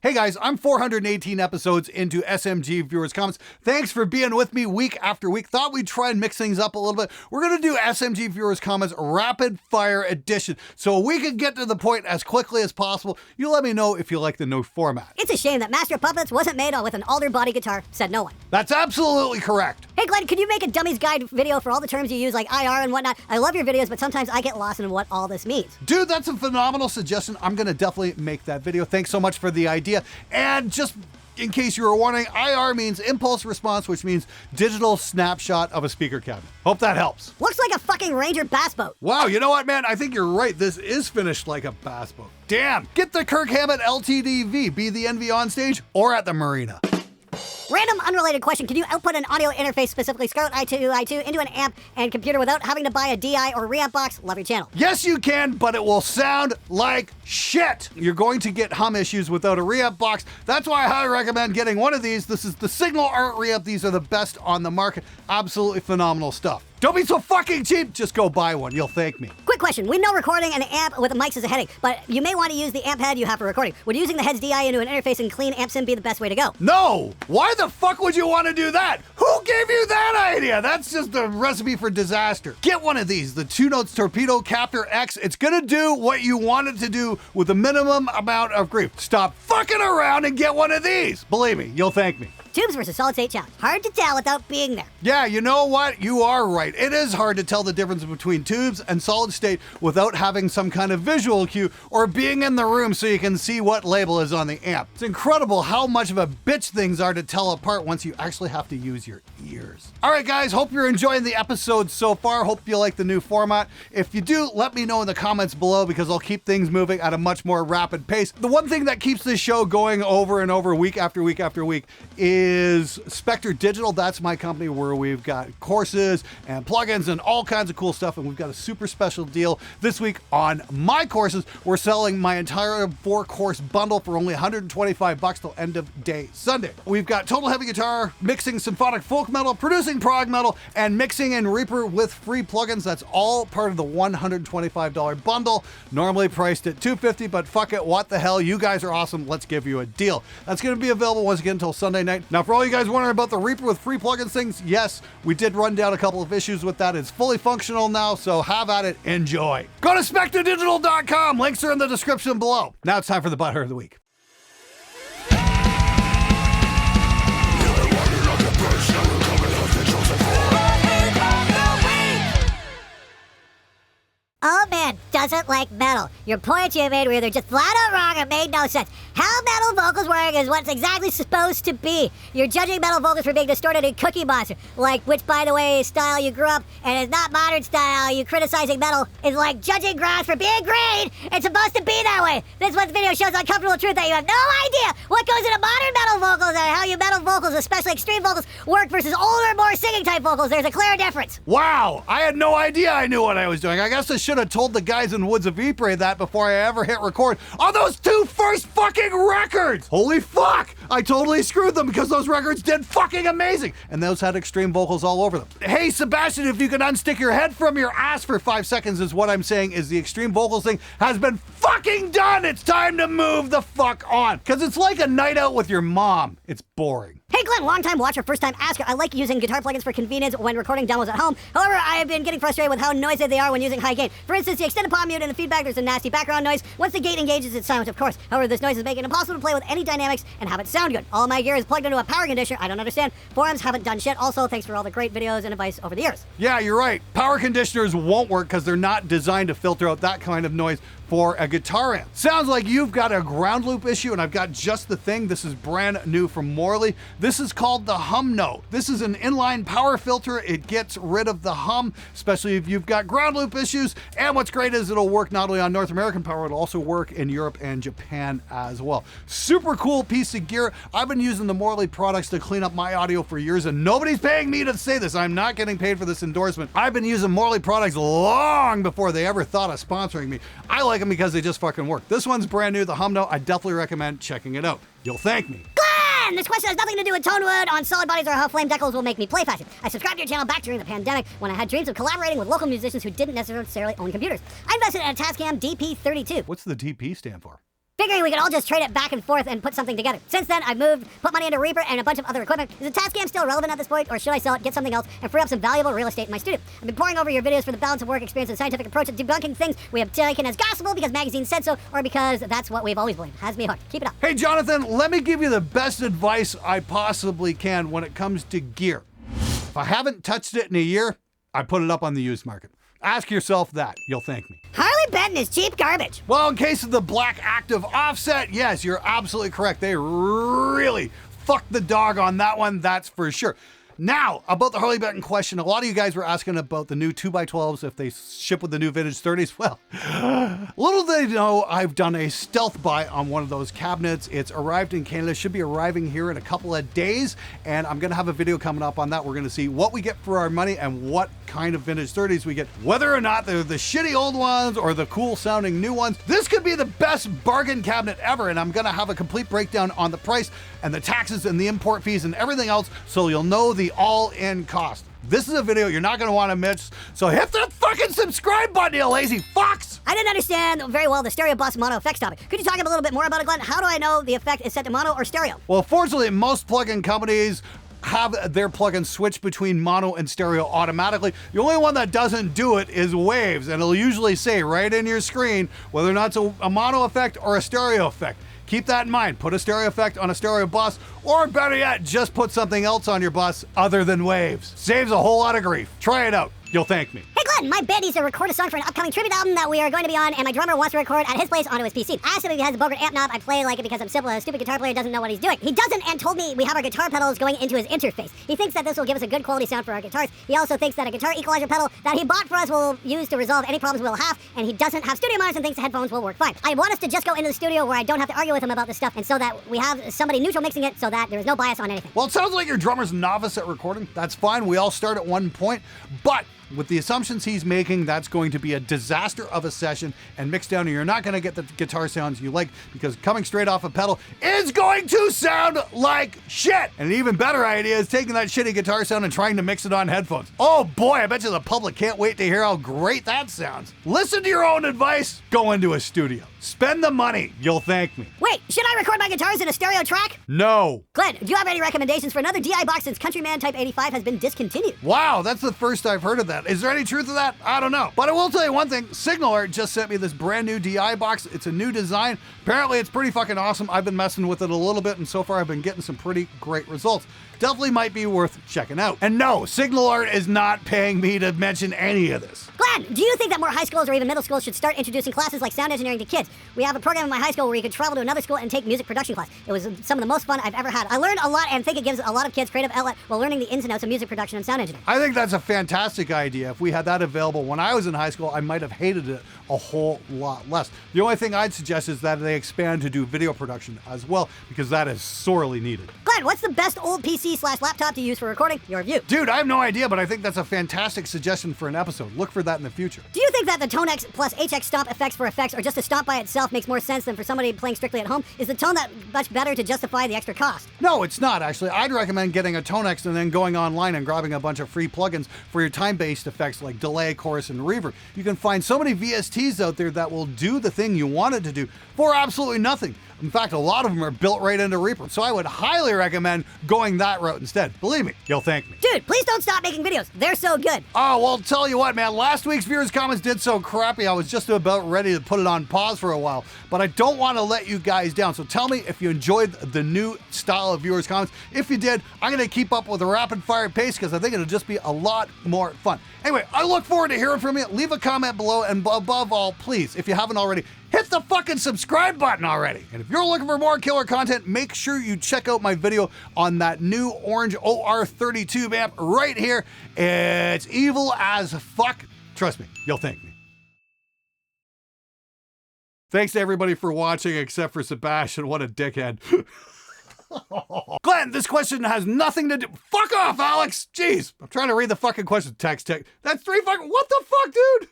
Hey guys, I'm 418 episodes into SMG Viewers Comments. Thanks for being with me week after week. Thought we'd try and mix things up a little bit. We're going to do SMG Viewers Comments Rapid Fire Edition. So we can get to the point as quickly as possible. You let me know if you like the new format. It's a shame that Master of Puppets wasn't made with an alder body guitar, said no one. That's absolutely correct. Hey Glenn, could you make a dummies guide video for all the terms you use like IR and whatnot? I love your videos, but sometimes I get lost in what all this means. Dude, that's a phenomenal suggestion. I'm going to definitely make that video. Thanks so much for the idea. And just in case you were wondering, IR means impulse response, which means digital snapshot of a speaker cabinet. Hope that helps. Looks like a fucking Ranger bass boat. Wow, you know what, man? I think you're right. This is finished like a bass boat. Damn. Get the Kirk Hammett LTDV. Be the envy on stage or at the marina. Random unrelated question. Can you output an audio interface, specifically Scarlett i2 into an amp and computer without having to buy a DI or reamp box? Love your channel. Yes, you can, but it will sound like shit. You're going to get hum issues without a reamp box. That's why I highly recommend getting one of these. This is the Signal Art reamp. These are the best on the market. Absolutely phenomenal stuff. Don't be so fucking cheap. Just go buy one. You'll thank me. Quick question. We know recording an amp with mics is a headache, but you may want to use the amp head you have for recording. Would using the head's DI into an interface and clean amp sim be the best way to go? No! Why the fuck would you want to do that? Who gave you that idea? That's just a recipe for disaster. Get one of these, the 2 Notes Torpedo Captor X. It's gonna do what you want it to do with a minimum amount of grief. Stop fucking around and get one of these. Believe me, you'll thank me. Tubes versus solid state challenge. Hard to tell without being there. Yeah, you know what? You are right. It is hard to tell the difference between tubes and solid state without having some kind of visual cue or being in the room so you can see what label is on the amp. It's incredible how much of a bitch things are to tell apart once you actually have to use your ears. All right, guys, hope you're enjoying the episode so far. Hope you like the new format. If you do, let me know in the comments below because I'll keep things moving at a much more rapid pace. The one thing that keeps this show going over and over week after week after week is Spectre Digital. That's my company where we've got courses and plugins and all kinds of cool stuff. And we've got a super special deal this week on my courses. We're selling my entire 4-course bundle for only $125 till end of day Sunday. We've got total heavy guitar, mixing symphonic folk metal, producing prog metal, and mixing in Reaper with free plugins. That's all part of the $125 bundle, normally priced at $250, but fuck it, what the hell? You guys are awesome. Let's give you a deal. That's going to be available once again until Sunday night. Now, for all you guys wondering about the Reaper with free plugins things, yes, we did run down a couple of issues with that. It's fully functional now, so have at it. Enjoy. Go to SpectreDigital.com. Links are in the description below. Now it's time for the Butthurt of the Week. Oh man, doesn't like metal. Your points you made were either just flat out wrong or made no sense. How metal vocals work is what it's exactly supposed to be. You're judging metal vocals for being distorted in Cookie Monster, like which, by the way, style you grew up and is not modern style. You criticizing metal is like judging grass for being green. It's supposed to be that way. This one video shows the uncomfortable truth that you have no idea what goes into modern metal vocals and how you metal vocals, especially extreme vocals, work versus older, more singing type vocals. There's a clear difference. Wow, I had no idea I knew what I was doing. I guess I should have told the guys in Woods of Ypres that before I ever hit record on those 2 first fucking records. Holy fuck! I totally screwed them because those records did fucking amazing. And those had extreme vocals all over them. Hey, Sebastian, if you can unstick your head from your ass for 5 seconds is what I'm saying is the extreme vocals thing has been fucking done. It's time to move the fuck on. Because it's like a night out with your mom. It's boring. Hey Glenn, long-time watcher, first-time asker. I like using guitar plugins for convenience when recording demos at home. However, I have been getting frustrated with how noisy they are when using high gain. For instance, the extended palm mute and the feedback, there's a nasty background noise. Once the gate engages, it's silent, of course. However, this noise is making it impossible to play with any dynamics and have it sound good. All my gear is plugged into a power conditioner. I don't understand. Forums haven't done shit. Also, thanks for all the great videos and advice over the years. Yeah, you're right. Power conditioners won't work because they're not designed to filter out that kind of noise for a guitar amp. Sounds like you've got a ground loop issue and I've got just the thing. This is brand new from Morley. This is called the Hum Note. This is an inline power filter. It gets rid of the hum, especially if you've got ground loop issues. And what's great is it'll work not only on North American power, it'll also work in Europe and Japan as well. Super cool piece of gear. I've been using the Morley products to clean up my audio for years and nobody's paying me to say this. I'm not getting paid for this endorsement. I've been using Morley products long before they ever thought of sponsoring me. I like them because they just fucking work. This one's brand new, the Hum Note. I definitely recommend checking it out. You'll thank me. Glenn, this question has nothing to do with tone wood on solid bodies or how flame decals will make me play faster. I subscribed to your channel back during the pandemic when I had dreams of collaborating with local musicians who didn't necessarily own computers. I invested in a Tascam DP32. What's the DP stand for? figuring we could all just trade it back and forth and put something together. Since then, I've moved, put money into Reaper and a bunch of other equipment. Is the Tascam still relevant at this point, or should I sell it, get something else, and free up some valuable real estate in my studio? I've been poring over your videos for the balance of work experience and scientific approach of debunking things we have taken as gospel because magazines said so, or because that's what we've always believed. Has me hooked. Keep it up. Hey, Jonathan, let me give you the best advice I possibly can when it comes to gear. If I haven't touched it in a year, I put it up on the used market. Ask yourself that. You'll thank me. Harley Benton is cheap garbage. Well, in case of the black active offset, yes, you're absolutely correct. They really fucked the dog on that one, that's for sure. Now, about the Harley Benton question, a lot of you guys were asking about the new 2x12s, if they ship with the new vintage 30s. Well, little they know, I've done a stealth buy on one of those cabinets. It's arrived in Canada, should be arriving here in a couple of days, and I'm gonna have a video coming up on that. We're gonna see what we get for our money and what kind of vintage 30s we get, whether or not they're the shitty old ones or the cool sounding new ones. This could be the best bargain cabinet ever, and I'm gonna have a complete breakdown on the price and the taxes and the import fees and everything else, so you'll know the all-in cost. This is a video you're not going to want to miss, so hit the fucking subscribe button, you lazy fucks! I didn't understand very well the stereo bus mono effects topic. Could you talk a little bit more about it, Glenn? How do I know the effect is set to mono or stereo? Well, fortunately, most plugin companies have their plugins switch between mono and stereo automatically. The only one that doesn't do it is Waves, and it'll usually say right in your screen whether or not it's a mono effect or a stereo effect. Keep that in mind. Put a stereo effect on a stereo bus, or better yet, just put something else on your bus other than Waves. Saves a whole lot of grief. Try it out. You'll thank me. Hey Glenn, my band needs to record a song for an upcoming tribute album that we are going to be on, and my drummer wants to record at his place onto his PC. I asked him if he has a Bogart amp knob. I play like it because I'm simple, and a stupid guitar player doesn't know what he's doing. He doesn't, and told me we have our guitar pedals going into his interface. He thinks that this will give us a good quality sound for our guitars. He also thinks that a guitar equalizer pedal that he bought for us will use to resolve any problems we'll have, and he doesn't have studio monitors and thinks the headphones will work fine. I want us to just go into the studio where I don't have to argue with him about this stuff, and so that we have somebody neutral mixing it so that there is no bias on anything. Well, it sounds like your drummer's novice at recording. That's fine. We all start at one point, but with the assumptions he's making, that's going to be a disaster of a session, and mixed down, and you're not going to get the guitar sounds you like, because coming straight off a pedal is going to sound like shit. And an even better idea is taking that shitty guitar sound and trying to mix it on headphones. Oh boy, I bet you the public can't wait to hear how great that sounds. Listen to your own advice. Go into a studio. Spend the money. You'll thank me. Wait, should I record my guitars in a stereo track? No. Glenn, do you have any recommendations for another DI box since Countryman Type 85 has been discontinued? Wow, that's the first I've heard of that. Is there any truth to that? I don't know. But I will tell you one thing. Signal Art just sent me this brand new DI box. It's a new design. Apparently it's pretty fucking awesome. I've been messing with it a little bit, and so far I've been getting some pretty great results. Definitely might be worth checking out. And no, Signal Art is not paying me to mention any of this. Glenn, do you think that more high schools or even middle schools should start introducing classes like sound engineering to kids? We have a program in my high school where you could travel to another school and take music production class. It was some of the most fun I've ever had. I learned a lot and think it gives a lot of kids creative outlet while learning the ins and outs of music production and sound engineering. I think that's a fantastic idea. If we had that available when I was in high school, I might have hated it a whole lot less. The only thing I'd suggest is that they expand to do video production as well, because that is sorely needed. Glenn, what's the best old PC/laptop to use for recording? Your review. Dude, I have no idea, but I think that's a fantastic suggestion for an episode. Look for that in the future. Do you think that the Tone X plus HX stomp effects for effects, or just a stomp by itself, makes more sense than for somebody playing strictly at home? Is the tone that much better to justify the extra cost? No, it's not, actually. I'd recommend getting a Tone X and then going online and grabbing a bunch of free plugins for your time-based effects like delay, chorus, and reverb. You can find so many VSTs out there that will do the thing you want it to do for absolutely nothing. In fact, a lot of them are built right into Reaper, so I would highly recommend going that route instead. Believe me, you'll thank me. Dude, please don't stop making videos. They're so good. Oh, well, tell you what, man. Last week's viewers' comments did so crappy, I was just about ready to put it on pause for a while. But I don't want to let you guys down, so tell me if you enjoyed the new style of viewers' comments. If you did, I'm going to keep up with a rapid-fire pace because I think it'll just be a lot more fun. Anyway, I look forward to hearing from you. Leave a comment below, and above all, please, if you haven't already, hit the fucking subscribe button already. And if you're looking for more killer content, make sure you check out my video on that new orange OR32 amp right here. It's evil as fuck. Trust me, you'll thank me. Thanks to everybody for watching, except for Sebastian. What a dickhead. Glenn, this question has nothing to do. Fuck off, Alex. Jeez, I'm trying to read the fucking question. Text. That's 3 fucking. What the fuck, dude?